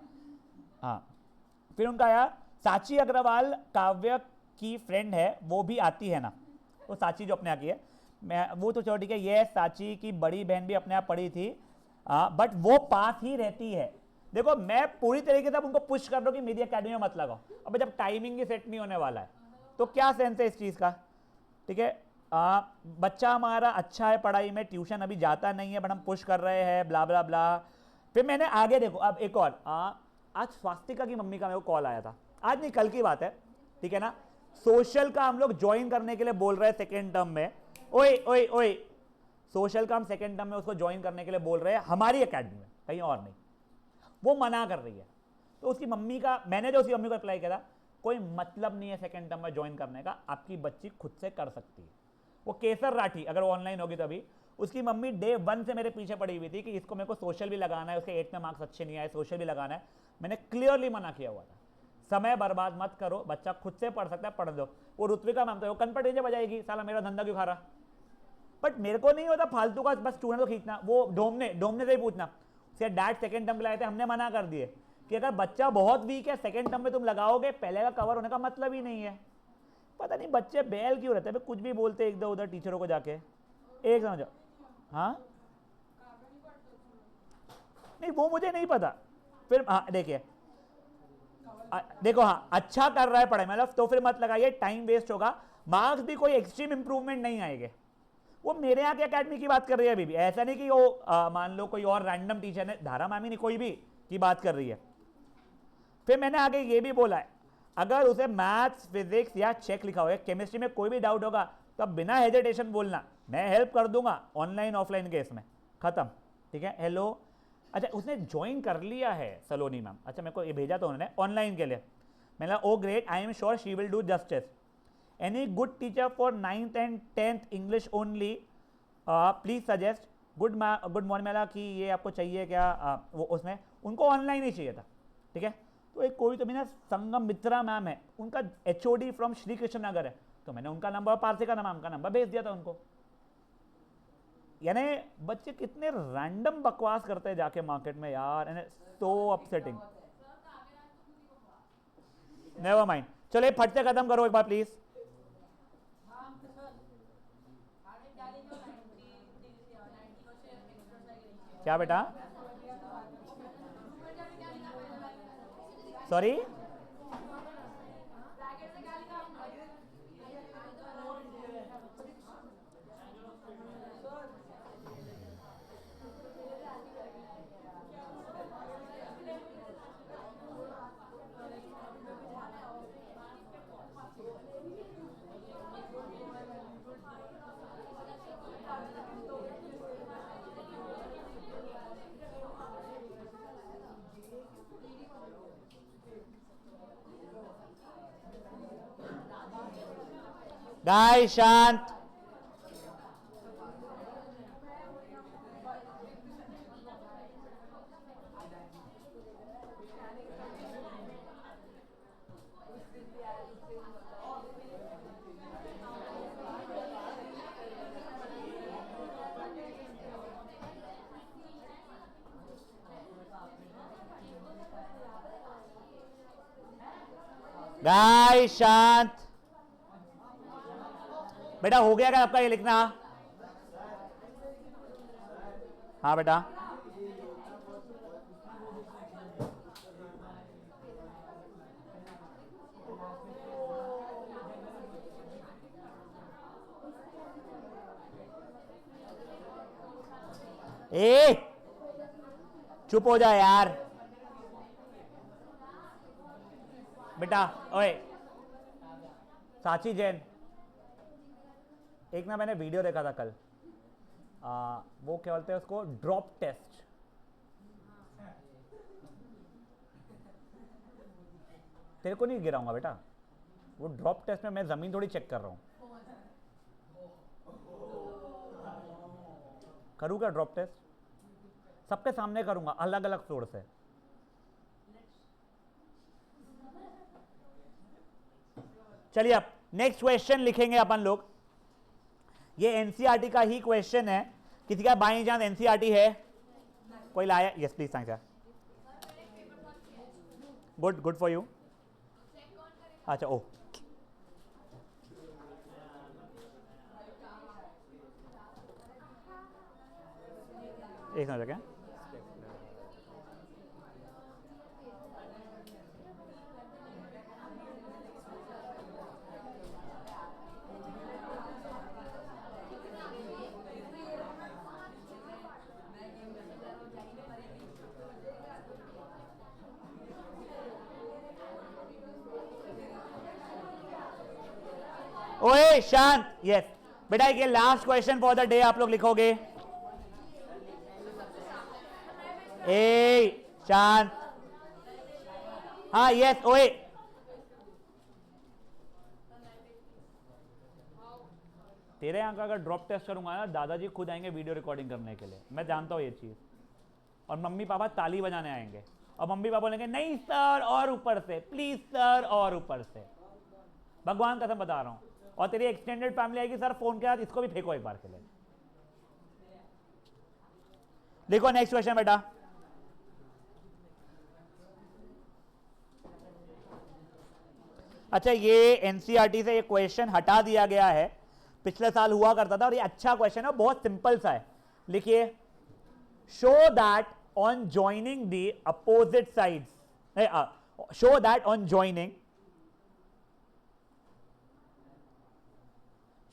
हाँ। फिर उनका आया, साची अग्रवाल काव्य की फ्रेंड है, वो भी आती है ना, वो साची जो अपने यहाँ की है, मैं वो तो चलो ठीक है, ये साची की बड़ी बहन भी अपने यहाँ पढ़ी थी, बट वो पास ही रहती है। देखो मैं पूरी तरीके से उनको पुश कर रहा हूँ कि मेरी अकेडमी में मत लगाओ, अब जब टाइमिंग ही सेट नहीं होने वाला है तो क्या सेंस है इस चीज़ का, ठीक है। बच्चा हमारा अच्छा है पढ़ाई में, ट्यूशन अभी जाता नहीं है, बट हम पुश कर रहे हैं, ब्ला ब्ला ब्ला। फिर मैंने आगे देखो, अब एक और, आज स्वास्तिका की मम्मी का मेरे को कॉल आया था, आज नहीं कल की बात है, ठीक है ना, सोशल का हम लोग ज्वाइन करने के लिए बोल रहे हैं सेकेंड टर्म में, ओए ओए ओए, सोशल का हम सेकेंड टर्म में उसको ज्वाइन करने के लिए बोल रहे हैं हमारी एकेडमी में, कहीं और नहीं, वो मना कर रही है। तो उसकी मम्मी का, मैंने जो उसकी मम्मी को अप्लाई किया था, कोई मतलब नहीं है सेकेंड टर्म में ज्वाइन करने का, आपकी बच्ची खुद से कर सकती है। वो केसर राठी अगर ऑनलाइन होगी तभी, उसकी मम्मी डे 1 से मेरे पीछे पड़ी हुई थी कि इसको मेरे को सोशल भी लगाना है, उसके 8th में मार्क्स अच्छे नहीं आए, सोशल भी लगाना है, मैंने क्लियरली मना किया हुआ था, समय बर्बाद मत करो, बच्चा खुद से पढ़ सकता है, पढ़ दो। वो ऋत्विका मैम तो कन पर डीजे बजाएगी, साला मेरा धंधा क्यों खा रहा, बट मेरे को नहीं होता फालतू का बस स्टूडेंट को खींचना। वो डोमने से ही पूछना, उसके डैड सेकेंड टर्म के लाए थे, हमने मना कर दिए कि अगर बच्चा बहुत वीक है सेकेंड टर्म में तुम लगाओगे, पहले का कवर होने का मतलब ही नहीं है। पता नहीं बच्चे बैल क्यों रहते हैं, कुछ भी बोलते इधर उधर टीचरों को जाके, एक समझो, हाँ नहीं वो मुझे नहीं पता। फिर हाँ देखिए, देखो हाँ अच्छा कर रहा है पढ़ाई मतलब, तो फिर मत लगाइए, टाइम वेस्ट होगा, मार्क्स भी कोई एक्सट्रीम इंप्रूवमेंट नहीं आएंगे। वो मेरे यहाँ की अकेडमी की बात कर रही है अभी भी, ऐसा नहीं कि वो मान लो कोई और रैंडम टीचर ने, धारा मामी नहीं, कोई भी की बात कर रही है। फिर मैंने आगे ये भी बोला है, अगर उसे मैथ्स फिजिक्स या चेक लिखा हो, केमिस्ट्री में कोई भी डाउट होगा तो बिना हेजिटेशन बोलना, मैं हेल्प कर दूंगा ऑनलाइन ऑफलाइन केस में, खत्म, ठीक है। हेलो, अच्छा उसने ज्वाइन कर लिया है सलोनी मैम, अच्छा मेरे को ये भेजा तो उन्होंने ऑनलाइन के लिए, मैंने oh great, I am sure she will do justice, any good teacher for 9th and 10th English only, please suggest, good morning मेला कि ये आपको चाहिए क्या, वो उसमें उनको ऑनलाइन ही चाहिए था, ठीक है। तो एक कोई तो मेरा संगम मित्रा मैम है, उनका HOD फ्रॉम श्री कृष्ण नगर है, तो मैंने उनका नंबर, पार्थिका मैम का नंबर भेज दिया था उनको। यानी बच्चे कितने रैंडम बकवास करते हैं जाके मार्केट में यार, यानी सो अपसेटिंग। नेवर माइंड, चलो फट से खत्म करो एक बार प्लीज। क्या बेटा, सॉरी, गाइस शांत। गाइस शांत। बेटा हो गया क्या आपका ये लिखना? हाँ बेटा। ए चुप हो जा यार बेटा। ओए साची जैन, एक ना मैंने वीडियो देखा था कल, वो क्या बोलते हैं उसको, ड्रॉप टेस्ट। तेरे को नहीं गिराऊंगा बेटा, वो ड्रॉप टेस्ट में मैं जमीन थोड़ी चेक कर रहा हूं। करूंगा ड्रॉप टेस्ट, सबके सामने करूंगा, अलग अलग फ्लोर से। चलिए अब नेक्स्ट क्वेश्चन लिखेंगे अपन लोग। ये एनसीईआरटी का ही क्वेश्चन है। किसी का बाई चांस एनसीईआरटी है? कोई लाया? Yes please thanks. Good good for you. अच्छा ओ एक मिनट क्या? ओए शांत। यस बेटा, ये last question for the day आप लोग लिखोगे। ए शांत। हाँ यस ओए। तेरे यहाँ का अगर ड्रॉप टेस्ट करूंगा ना, दादाजी खुद आएंगे वीडियो रिकॉर्डिंग करने के लिए, मैं जानता हूँ ये चीज। और मम्मी पापा ताली बजाने आएंगे, और मम्मी पापा बोलेंगे नहीं सर और ऊपर से, प्लीज सर और ऊपर से। भगवान कसम बता रहा हूँ। और तेरी एक्सटेंडेड फैमिली आएगी, सर फोन के साथ इसको भी फेंको एक बार के लिए। देखो नेक्स्ट क्वेश्चन बेटा। अच्छा ये एनसीईआरटी से ये क्वेश्चन हटा दिया गया है, पिछले साल हुआ करता था, और ये अच्छा क्वेश्चन है, बहुत सिंपल सा है। लिखिए, show that on joining the opposite sides, show that on joining,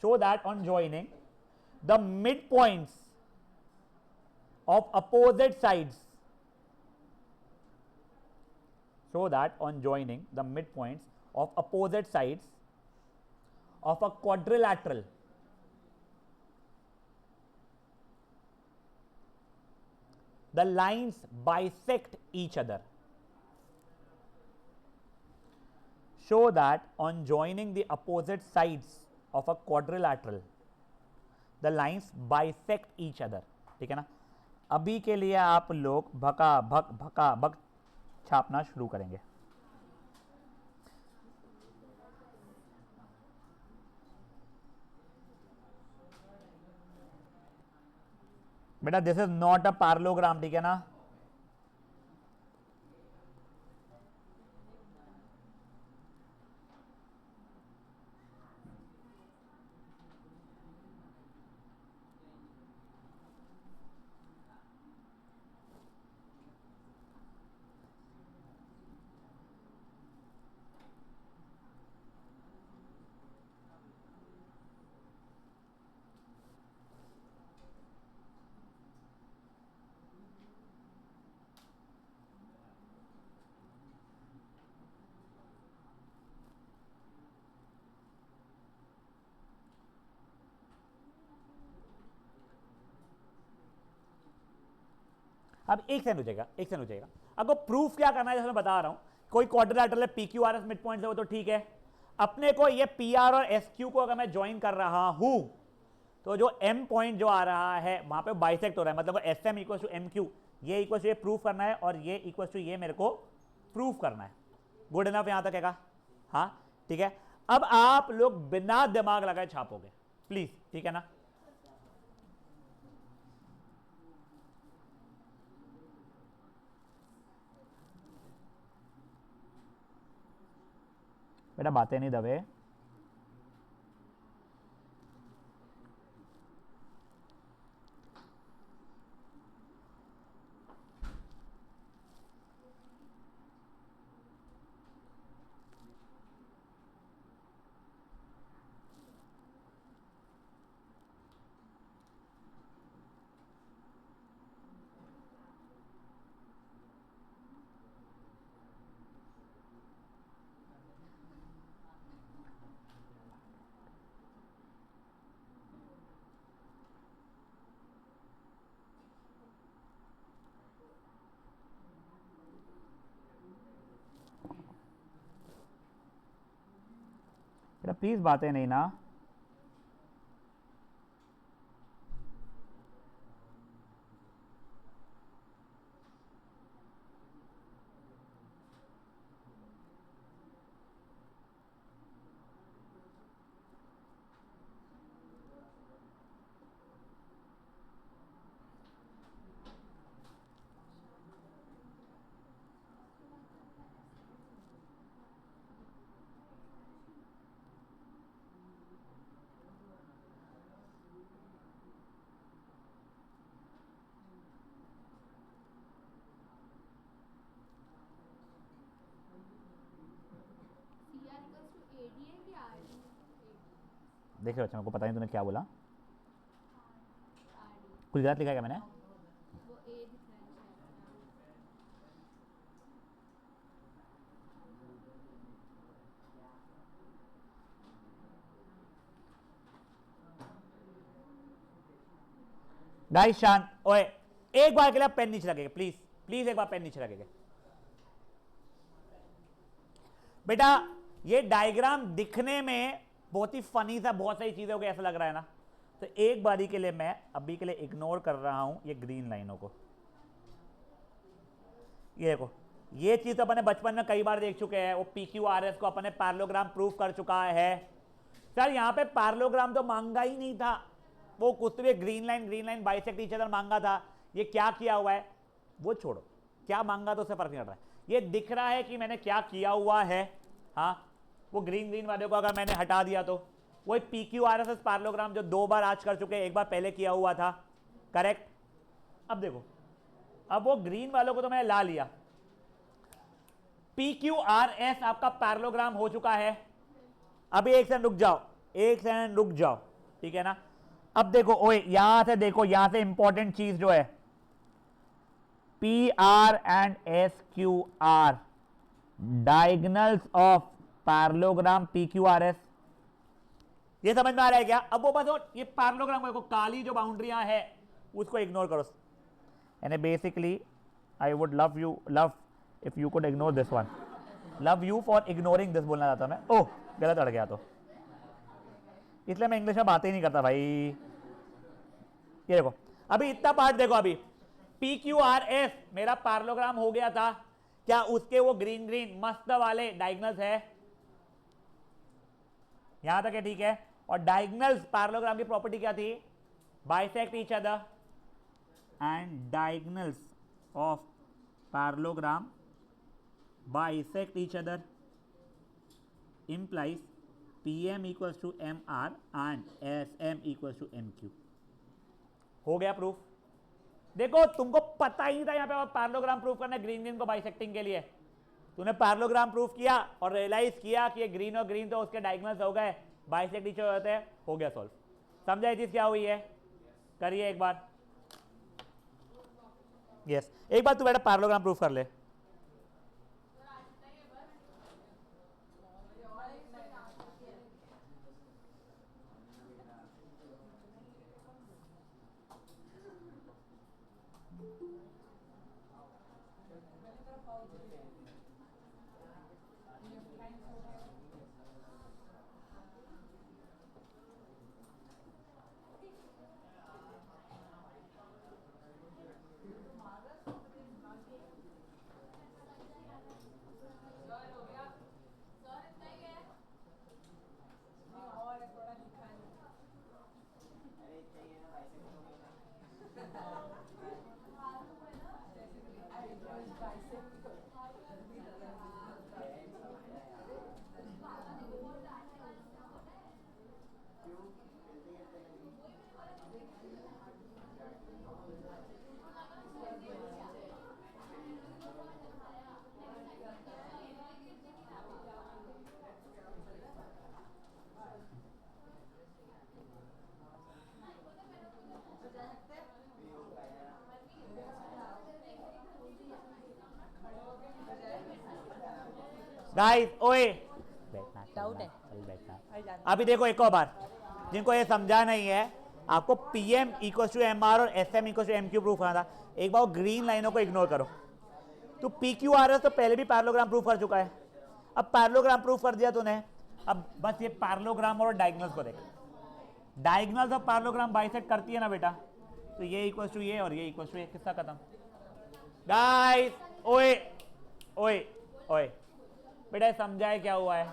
show that on joining the midpoints of opposite sides, show that on joining the midpoints of opposite sides of a quadrilateral, the lines bisect each other. Show that on joining the opposite sides of a quadrilateral the lines bisect each other. ठीक है ना? अभी के लिए आप लोग भका भक छापना शुरू करेंगे। बेटा this is not a parallelogram, ठीक है ना? अब एक सेकंड हो जाएगा, एक सेकंड हो जाएगा। आपको प्रूफ क्या करना है, जैसे मैं बता रहा हूं, कोई क्वाड्रिलैटरल है, PQRS मिड पॉइंट है, वो तो ठीक है। अपने को ये पी आर और एस क्यू को अगर मैं ज्वाइन कर रहा हूं तो जो एम पॉइंट जो आ रहा है वहां पे बाइसेक्ट हो रहा है, मतलब S M equal to M Q, ये इक्वल टू ये प्रूफ करना है और ये इक्वल टू ये मेरे को प्रूफ करना है। गुड इनफ यहां तक है? हाँ ठीक है। अब आप लोग बिना दिमाग लगाए छापोगे प्लीज, ठीक है ना? बेटा बातें नहीं दबे। बेटा प्लीज बातें नहीं ना। देखिए बच्चा, मेरे को पता नहीं तूने क्या बोला, कुछ गलत लिखा क्या मैंने? गाइस शांत, ओए एक बार के लिए पेन नीचे रखेगा प्लीज, प्लीज एक बार पेन नीचे रखेगा। बेटा ये डायग्राम दिखने में बहुत ही फनी सा, बहुत सारी चीजें हो गई ऐसा लग रहा है ना, तो एक बारी के लिए मैं अभी के लिए इग्नोर कर रहा हूं ये ग्रीन लाइनों को। ये देखो, ये चीज तो अपने बचपन में कई बार देख चुके हैं, वो पी क्यू आर एस को अपने पैरेललोग्राम प्रूफ कर चुका है। सर यहाँ पे पैरेललोग्राम तो मांगा ही नहीं था, वो कुछ तो green line bisect each other मांगा था। ये क्या किया हुआ है वो छोड़ो, क्या मांगा तो उससे फर्क नहीं पड़ रहा है, ये दिख रहा है कि मैंने क्या किया हुआ है। हाँ, वो ग्रीन वाले को अगर मैंने हटा दिया तो वही P Q R S S parallelogram जो 2 बार आज कर चुके हैं, एक बार पहले किया हुआ था, करेक्ट। अब देखो, अब वो ग्रीन वालों को तो मैंने ला लिया, पी क्यू आर एस आपका पैरेललोग्राम हो चुका है। अभी एक सेकंड रुक जाओ, एक सेकंड रुक जाओ, ठीक है ना? अब देखो ओए, यहां से देखो, यहां से इंपॉर्टेंट चीज जो है, P R and S Q R diagonals of parallelogram P Q R S. ये समझ में आ रहा है क्या? अब वो बस ये पैरेललोग्राम को काली जो बाउंड्रियां है उसको इग्नोर करो। यानी basically I would love if you could ignore this one, love you for ignoring this बोलना चाहता मैं। ओह गलत अड़ गया, तो इसलिए मैं इंग्लिश में बात ही नहीं करता भाई। ये देखो, अभी इतना पार्ट देखो, अभी पी क्यू आर एस मेरा पैरेललोग्राम हो गया था, क्या उसके वो ग्रीन मस्त वाले डायगोनल्स है? यहां तक है, ठीक है। और डायगोनल्स पैरेललोग्राम की प्रॉपर्टी क्या थी? Bisect each other, and diagonals of parallelogram bisect each other implies pm equals to mr and sm equals to mq। हो गया प्रूफ। देखो तुमको पता ही नहीं था यहाँ पे पैरेललोग्राम प्रूफ करना है ग्रीन को बाइसेक्टिंग के लिए, तूने पैरेललोग्राम प्रूफ किया और रियलाइज किया कि ये ग्रीन और ग्रीन तो उसके डायगोनल्स हो गए, बाइसेक्ट ईच अदर होते हैं, हो गया सॉल्व। समझा ये चीज क्या हुई है? करिए एक बार, यस एक बार तू बेटा पैरेललोग्राम प्रूफ कर ले। गाइस ओए बैठना, डाउट है। चल बैठना। आई जान अभी देखो एक और बार, जिनको ये समझा नहीं है, आपको P M equal to M R और S M equal to M Q proof करना था। एक बार ग्रीन लाइनों को इग्नोर करो। तो पी क्यू आर एस तो पहले भी पैरेललोग्राम प्रूफ कर चुका है, अब पैरेललोग्राम प्रूफ कर दिया तूने, अब बस ये पैरेललोग्राम और डायगोनल्स को देख। डायगोनल्स और पैरेललोग्राम बाइसेक्ट करती है ना बेटा, तो ये इक्वल टू ये और ये इक्वल टू ये, किस्सा खत्म। गाइस ओए ओए ओए, बेटा समझाए क्या हुआ है?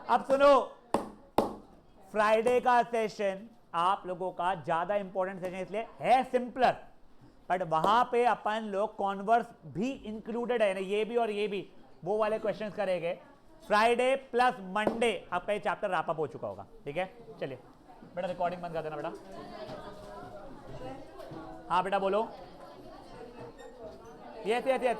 अब सुनो, फ्राइडे का सेशन आप लोगों का ज्यादा इंपॉर्टेंट सेशन इसलिए है, सिंपलर, बट वहां पे अपन लोग कॉन्वर्स भी इंक्लूडेड है ना, ये भी और ये भी, वो वाले क्वेश्चंस करेंगे। फ्राइडे प्लस मंडे आपका ये चैप्टर रैप अप हो चुका होगा, ठीक है? चलिए बेटा रिकॉर्डिंग बंद कर देना बेटा। हाँ बेटा बोलो। Yes yes yes